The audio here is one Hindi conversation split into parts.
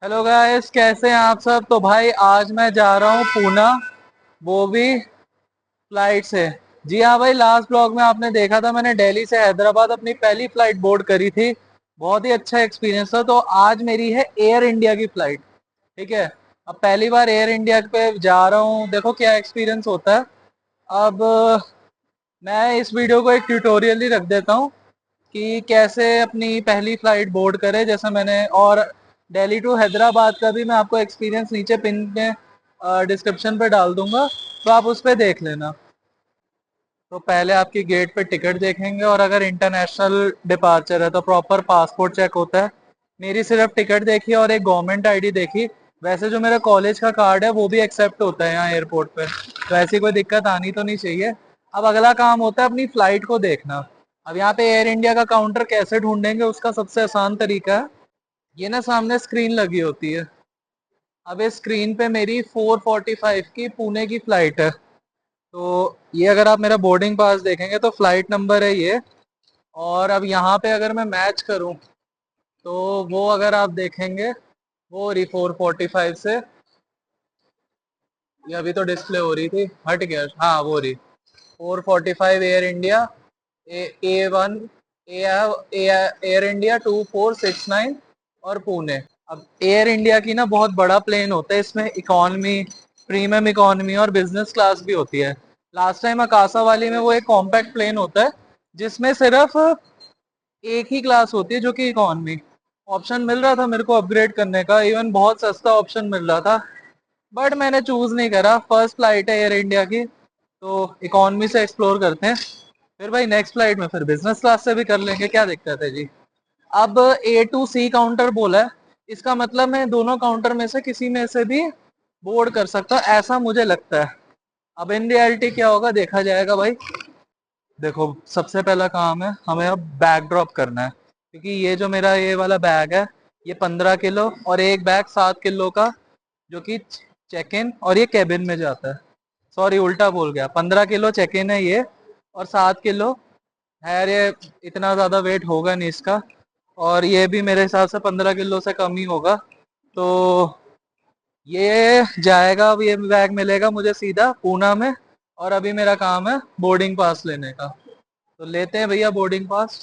हेलो गाइस, कैसे हैं आप सब। तो भाई आज मैं जा रहा हूँ पूना, वो भी फ्लाइट से। जी हाँ भाई, लास्ट ब्लॉग में आपने देखा था मैंने दिल्ली से हैदराबाद अपनी पहली फ्लाइट बोर्ड करी थी। बहुत ही अच्छा एक्सपीरियंस था। तो आज मेरी है एयर इंडिया की फ्लाइट। ठीक है, अब पहली बार एयर इंडिया पे जा रहा हूँ, देखो क्या एक्सपीरियंस होता है। अब मैं इस वीडियो को एक ट्यूटोरियल ही रख देता हूँ कि कैसे अपनी पहली फ्लाइट बोर्ड करें जैसा मैंने। और दिल्ली टू हैदराबाद का भी मैं आपको एक्सपीरियंस नीचे पिन में डिस्क्रिप्शन पे डाल दूंगा, तो आप उस पर देख लेना। तो पहले आपकी गेट पे टिकट देखेंगे, और अगर इंटरनेशनल डिपार्चर है तो प्रॉपर पासपोर्ट चेक होता है। मेरी सिर्फ टिकट देखी और एक गवर्नमेंट आईडी देखी। वैसे जो मेरा कॉलेज का कार्ड है वो भी एक्सेप्ट होता है यहाँ एयरपोर्ट पे, तो ऐसी कोई दिक्कत आनी तो नहीं चाहिए। अब अगला काम होता है अपनी फ्लाइट को देखना। अब यहाँ पे एयर इंडिया का काउंटर कैसे ढूंढेंगे, उसका सबसे आसान तरीका है, ये ना सामने स्क्रीन लगी होती है। अब इस स्क्रीन पे मेरी 4:45 की पुणे की फ्लाइट है। तो ये अगर आप मेरा बोर्डिंग पास देखेंगे तो फ्लाइट नंबर है ये। और अब यहाँ पे अगर मैं मैच करूँ तो वो अगर आप देखेंगे वो रही 4:45 से। ये अभी तो डिस्प्ले हो रही थी, हट गया, हाँ वो रही 4:45 air India A1 air India 2469 और पुणे। अब एयर इंडिया की ना बहुत बड़ा प्लेन होता है, इसमें इकोनॉमी, प्रीमियम इकोनॉमी और बिजनेस क्लास भी होती है। लास्ट टाइम अकासा वाली में वो एक कॉम्पैक्ट प्लेन होता है जिसमें सिर्फ एक ही क्लास होती है जो कि इकोनॉमी। ऑप्शन मिल रहा था मेरे को अपग्रेड करने का, इवन बहुत सस्ता ऑप्शन मिल रहा था, बट मैंने चूज नहीं करा। फर्स्ट फ्लाइट है एयर इंडिया की, तो इकोनॉमी से एक्सप्लोर करते हैं। फिर भाई नेक्स्ट फ्लाइट में फिर बिजनेस क्लास से भी कर लेंगे, क्या दिक्कत है जी। अब A to C काउंटर बोला है, इसका मतलब मैं दोनों काउंटर में से किसी में से भी बोर्ड कर सकता हूँ, ऐसा मुझे लगता है। अब इन रियलिटी क्या होगा देखा जाएगा भाई। देखो सबसे पहला काम है हमें अब बैग ड्रॉप करना है, क्योंकि ये जो मेरा ये वाला बैग है ये 15 किलो, और एक बैग 7 किलो का जो कि चेक इन और ये कैबिन में जाता है। सॉरी उल्टा बोल गया, 15 किलो चेक इन है ये, और 7 किलो है ये। इतना ज्यादा वेट होगा नहीं इसका, और ये भी मेरे हिसाब से 15 किलो से कम ही होगा। तो ये जाएगा, अब ये बैग मिलेगा मुझे सीधा पूना में। और अभी मेरा काम है बोर्डिंग पास लेने का, तो लेते हैं भैया बोर्डिंग पास।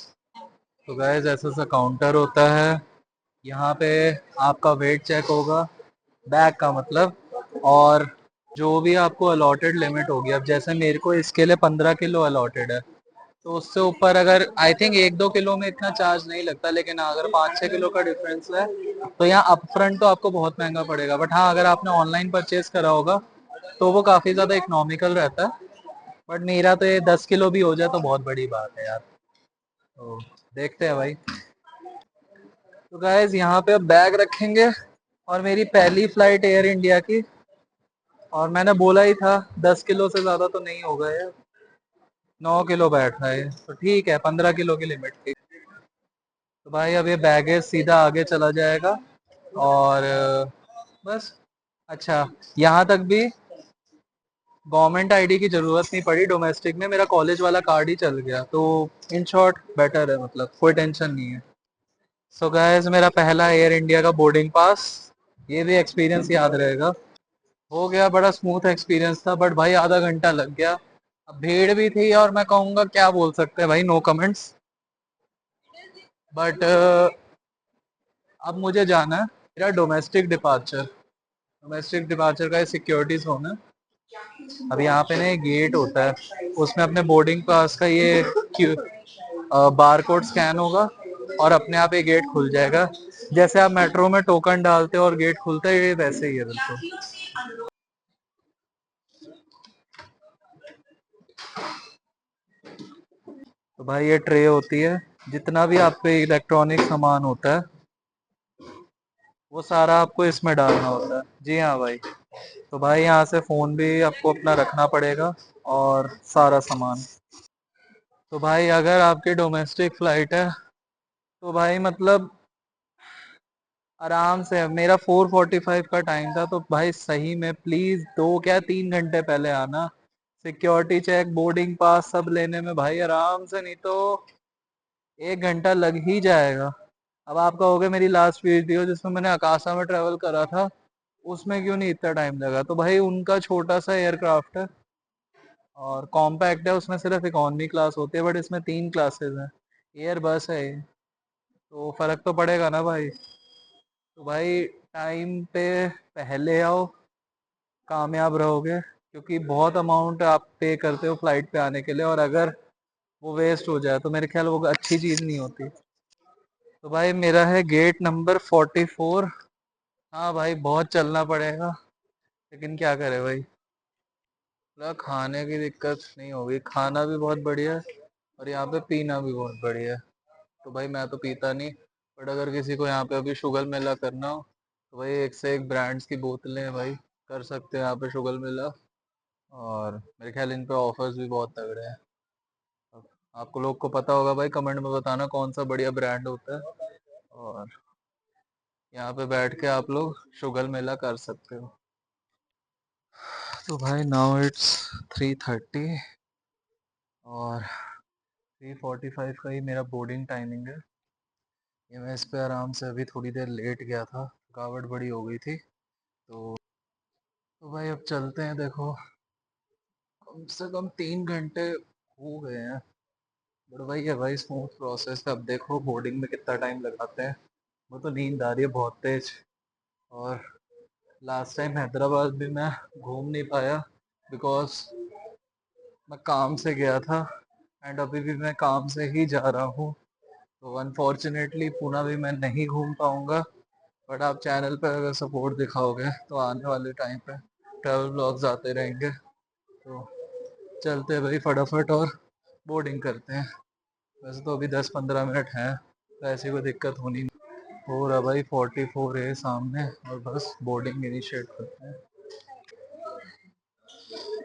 तो गाइस ऐसा सा काउंटर होता है, यहाँ पे आपका वेट चेक होगा, बैग का मतलब। और जो भी आपको अलॉटेड लिमिट होगी, अब जैसे मेरे को इसके लिए 15 किलो अलॉटेड है, तो उससे ऊपर अगर आई थिंक 1-2 किलो में इतना चार्ज नहीं लगता, लेकिन हाँ, अगर 5-6 किलो का डिफरेंस है तो यहाँ अपफ्रंट तो आपको बहुत महंगा पड़ेगा। बट हाँ, अगर आपने ऑनलाइन परचेज करा होगा तो वो काफी ज्यादा इकोनॉमिकल रहता है। बट मेरा तो ये 10 किलो भी हो जाए तो बहुत बड़ी बात है यार। तो देखते हैं भाई। तो गाइज यहाँ पे अब बैग रखेंगे, और मेरी पहली फ्लाइट एयर इंडिया की, और मैंने बोला ही था 10 किलो से ज्यादा तो नहीं होगा ये। 9 किलो बैठ रहा है तो ठीक है, 15 किलो की लिमिट थी। तो भाई अब ये बैगेज सीधा आगे चला जाएगा, और बस। अच्छा, यहाँ तक भी गवर्नमेंट आईडी की जरूरत नहीं पड़ी, डोमेस्टिक में मेरा कॉलेज वाला कार्ड ही चल गया, तो इन शॉर्ट बेटर है, मतलब कोई टेंशन नहीं है। सो गाइस मेरा पहला एयर इंडिया का बोर्डिंग पास, ये भी एक्सपीरियंस याद रहेगा। हो गया, बड़ा स्मूथ एक्सपीरियंस था, बट भाई आधा घंटा लग गया। अब भीड़ भी थी, और मैं कहूँगा क्या बोल सकते हैं भाई, नो कमेंट्स। बट अब मुझे जाना है मेरा डोमेस्टिक डिपार्चर। डोमेस्टिक डिपार्चर का सिक्योरिटी जोन है। अब यहाँ पे ना एक गेट होता है, उसमें अपने बोर्डिंग पास का ये बार कोड स्कैन होगा, और अपने आप ये गेट खुल जाएगा। जैसे आप मेट्रो में टोकन डालते हो और गेट खुलता है, ये वैसे ही है बिल्कुल। तो भाई ये ट्रे होती है, जितना भी आप पे इलेक्ट्रॉनिक सामान होता है वो सारा आपको इसमें डालना होता है। जी हाँ भाई। तो भाई यहाँ से फोन भी आपको अपना रखना पड़ेगा, और सारा सामान। तो भाई अगर आपकी डोमेस्टिक फ्लाइट है तो भाई मतलब आराम से, मेरा 4:45 का टाइम था, तो भाई सही में प्लीज 2 क्या 3 घंटे पहले आना। सिक्योरिटी चेक, बोर्डिंग पास सब लेने में भाई आराम से, नहीं तो 1 घंटा लग ही जाएगा। अब आप कहोगे मेरी लास्ट वीडियो जिसमें मैंने अकाशा में ट्रेवल करा था उसमें क्यों नहीं इतना टाइम लगा, तो भाई उनका छोटा सा एयरक्राफ्ट है और कॉम्पैक्ट है, उसमें सिर्फ इकोनॉमी क्लास होती है, बट इसमें 3 क्लासेस हैं, एयर बस है ये, तो फर्क तो पड़ेगा ना भाई। तो भाई टाइम पे पहले आओ, कामयाब रहोगे, क्योंकि बहुत अमाउंट आप पे करते हो फ्लाइट पे आने के लिए, और अगर वो वेस्ट हो जाए तो मेरे ख्याल वो अच्छी चीज़ नहीं होती। तो भाई मेरा है गेट नंबर 44। हाँ भाई बहुत चलना पड़ेगा, लेकिन क्या करे भाई, मतलब खाने की दिक्कत नहीं होगी, खाना भी बहुत बढ़िया है और यहाँ पे पीना भी बहुत बढ़िया है। तो भाई मैं तो पीता नहीं, बट अगर किसी को यहाँ पे अभी शुगर मेला करना हो तो भाई एक से एक ब्रांड्स की बोतलें हैं भाई, कर सकते हैं यहाँ पे शुगर मेला। और मेरे ख्याल इन पे ऑफर्स भी बहुत तगड़े हैं। अब आपको लोग को पता होगा भाई, कमेंट में बताना कौन सा बढ़िया ब्रांड होता है, और यहाँ पे बैठ के आप लोग शुगर मेला कर सकते हो। तो भाई नाउ इट्स 3:30 और 3:45 का ही मेरा बोर्डिंग टाइमिंग है। ये मैं इस पे आराम से अभी थोड़ी देर लेट गया था, थकावट बड़ी हो गई थी, तो भाई अब चलते हैं। देखो कम से कम 3 घंटे हो गए हैं, बट भाई है भाई स्मूथ प्रोसेस है। अब देखो बोर्डिंग में कितना टाइम लगाते हैं। वो तो नींद आ रही है बहुत तेज, और लास्ट टाइम हैदराबाद भी मैं घूम नहीं पाया बिकॉज मैं काम से गया था, एंड अभी भी मैं काम से ही जा रहा हूँ, तो अनफॉर्चुनेटली पुणे भी मैं नहीं घूम पाऊँगा। बट आप चैनल पर अगर सपोर्ट दिखाओगे तो आने वाले टाइम पे ट्रैवल ब्लॉग्स आते रहेंगे। तो चलते हैं भाई फटाफट और बोर्डिंग करते हैं। वैसे तो अभी 10-15 मिनट हैं, तो ऐसी कोई दिक्कत होनी नहीं। हो रहा भाई 44 है सामने, और बस बोर्डिंग इनिशिएट करते हैं।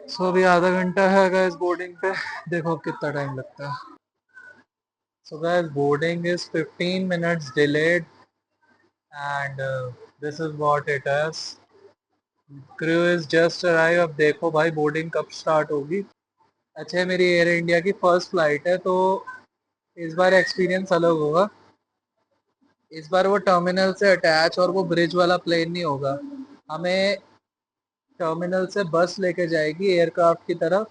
सो अभी आधा घंटा है गाइस बोर्डिंग पे, देखो कितना टाइम लगता है। So guys boarding is 15 minutes delayed, and this is what it is. Crew is just arrive. अब देखो भाई बोर्डिंग कब स्टार्ट होगी। अच्छा मेरी एयर इंडिया की फर्स्ट फ्लाइट है, तो इस बार एक्सपीरियंस अलग होगा। इस बार वो टर्मिनल से अटैच और वो ब्रिज वाला प्लेन नहीं होगा, हमें टर्मिनल से बस लेके जाएगी एयरक्राफ्ट की तरफ,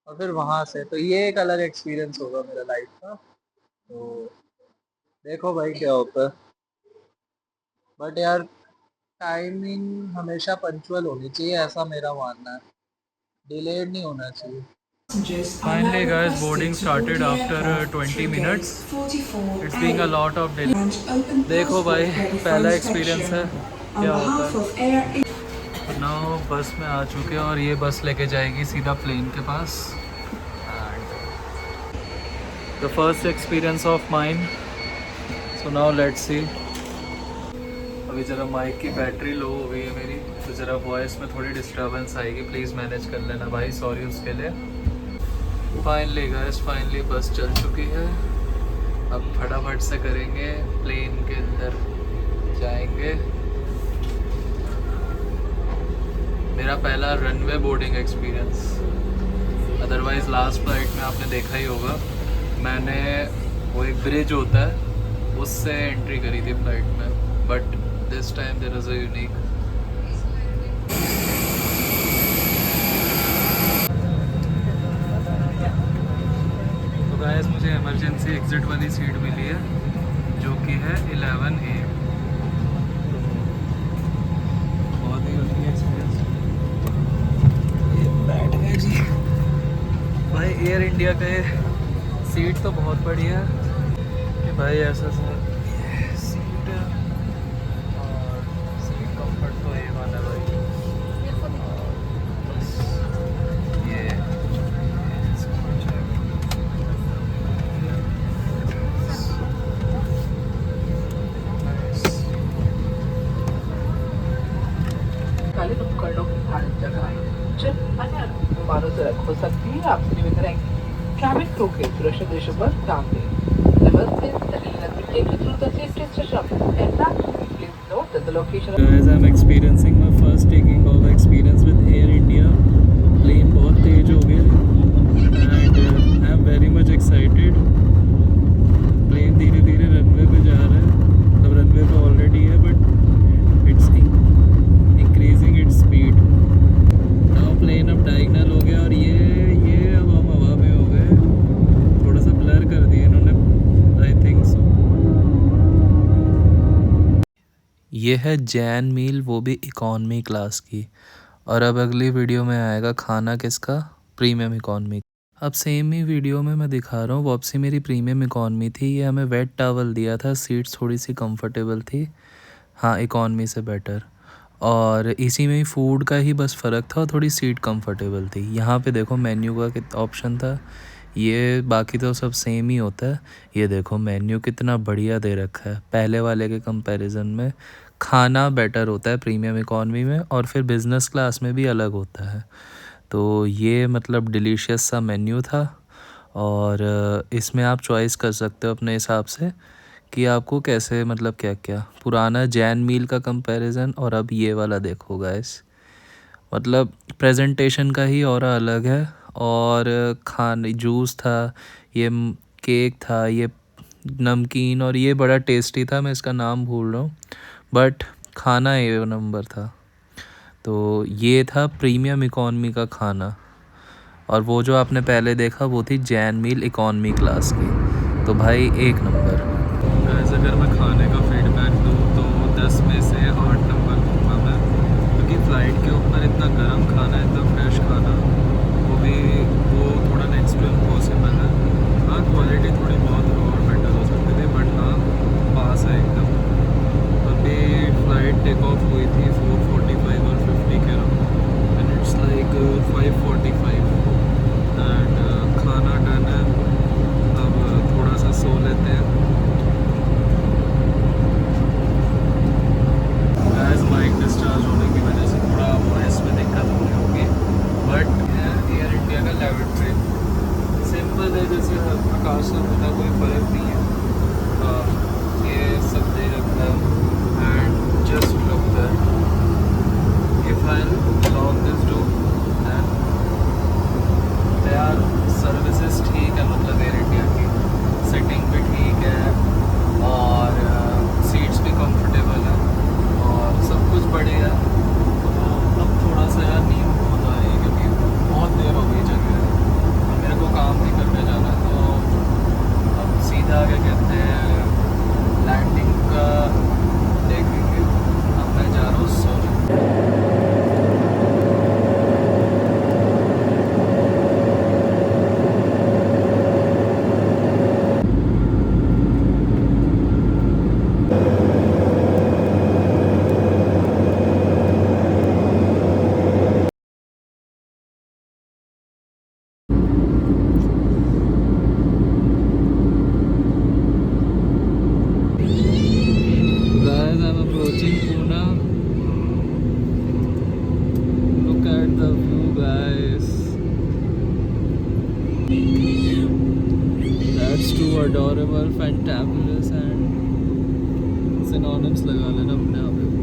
और फिर वहां से, तो ये एक अलग एक्सपीरियंस होगा मेरा लाइफ का। तो देखो भाई क्या होता है, बट यार टाइमिंग हमेशा पंचुअल होनी चाहिए, ऐसा मेरा मानना है, डिलेड नहीं होना चाहिए। Finally guys, boarding started after 20 minutes. It's being a lot of delay. देखो भाई पहला एक्सपीरियंस है क्या होता है। नाउ बस में आ चुके हैं और ये बस लेके जाएगी सीधा प्लेन के पास, and the first experience of mine. So now let's see. अभी ज़रा माइक की बैटरी लो हो गई है मेरी, तो ज़रा वॉइस में थोड़ी डिस्टर्बेंस आएगी, प्लीज़ मैनेज कर लेना भाई, सॉरी उसके लिए। फाइनली गाइस, फाइनली बस चल चुकी है। अब फटाफट से करेंगे, प्लेन के अंदर जाएंगे। मेरा पहला runway boarding experience. Otherwise last flight में आपने देखा ही होगा, मैंने वो एक ब्रिज होता है उससे एंट्री करी थी फ्लाइट में, but this time there is a unique. तो गाइस मुझे इमरजेंसी एग्जिट वाली सीट मिली है जो कि है 11A। बहुत ही यूनिक एक्सपीरियंस। ये बैठ गए जी भाई। एयर इंडिया का ये सीट तो बहुत बढ़िया है कि भाई ऐसा सीट है, और सीट कंफर्ट तो ये वाला भाई। बस ये काले उपकरणों की धारण जगह जब अन्य विमानों से रद्द हो सकती है, आपसे निवेदन है कि ट्रैफिक को के सुरक्षा देशों पर ध्यान दें। Guys, I'm experiencing my first taking off experience with Air India. Plane बहुत तेज हो गया and I am very much excited. Plane धीरे धीरे रनवे पे जा रहा है। रनवे पे ऑलरेडी है, but it's increasing its speed. Now plane अब डायगनल हो गया और ये अब हम हवा में हो गए, थोड़ा सा ब्लर कर दिया इन्होंने, आई थिंक सो। ये है जैन मील, वो भी इकॉनमी क्लास की। और अब अगली वीडियो में आएगा खाना किसका, प्रीमियम इकॉनमी। अब सेम ही वीडियो में मैं दिखा रहा हूँ, वापसी मेरी प्रीमियम इकॉनमी थी। ये हमें वेट टॉवल दिया था, सीट्स थोड़ी सी कंफर्टेबल थी, हाँ इकॉनमी से बेटर। और इसी में ही फूड का ही बस फ़र्क था, थोड़ी सीट कंफर्टेबल थी। यहाँ पे देखो मेन्यू का कितना ऑप्शन था, ये बाकी तो सब सेम ही होता है। ये देखो मेन्यू कितना बढ़िया दे रखा है, पहले वाले के कंपैरिजन में खाना बेटर होता है प्रीमियम इकॉनमी में, और फिर बिज़नेस क्लास में भी अलग होता है। तो ये मतलब डिलीशियस सा मेन्यू था। और इसमें आप चॉइस कर सकते हो अपने हिसाब से कि आपको कैसे, मतलब क्या क्या। पुराना जैन मील का कंपैरिजन और अब ये वाला देखो गाइस, मतलब प्रेजेंटेशन का ही और अलग है। और खाने जूस था, ये केक था, ये नमकीन, और ये बड़ा टेस्टी था, मैं इसका नाम भूल रहा हूँ, बट खाना ये नंबर था। तो ये था प्रीमियम इकॉनमी का खाना। और वो जो आपने पहले देखा वो थी जैन मील इकॉनमी क्लास की। तो भाई एक नंबर। वैसे अगर मैं खाने का फीडबैक दूँ तो 10 में से 8 नंबर दूँगा मैं, क्योंकि फ़्लाइट के ऊपर इतना गर्म खाना, इतना फ्रेश खाना, वो थोड़ा नेक्स्ट टू इम्पॉसिबल है। हाँ क्वालिटी थोड़ी बहुत और बेटर हो सकती थी, बट हाँ पास है एकदम। अभी फ़्लाइट टेक ऑफ हुई थी 4:45 और 50 के around, and it's like 5:45 and खाना डन है। अब थोड़ा सा सो लेते हैं। गैस माइक डिस्चार्ज होने की वजह से थोड़ा वॉइस में दिक्कत हो रही होगी, बट एयर इंडिया का लेवरेटरी सिंपल है, जैसे आकाश में होता, कोई फ़र्क नहीं है। ये सब दे रखा है, and just look that if I lock this door then they are services ठीक है, मतलब एयर इंडिया की सेटिंग भी ठीक है, और सीट्स भी कंफर्टेबल है, और सब कुछ बढ़िया है। तो अब थोड़ा सा यार नींद बहुत आ रही है, क्योंकि बहुत देर हो गई जगह है, और मेरे को काम भी करने जाना है। तो अब सीधा क्या कहते हैं लैंडिंग का देखेंगे। अब मैं जा रहा हूँ सोने। Guys, I'm approaching Pune. Look at the view, guys. That's too adorable, fantabulous, and synonyms लगा लेना अपने आप में।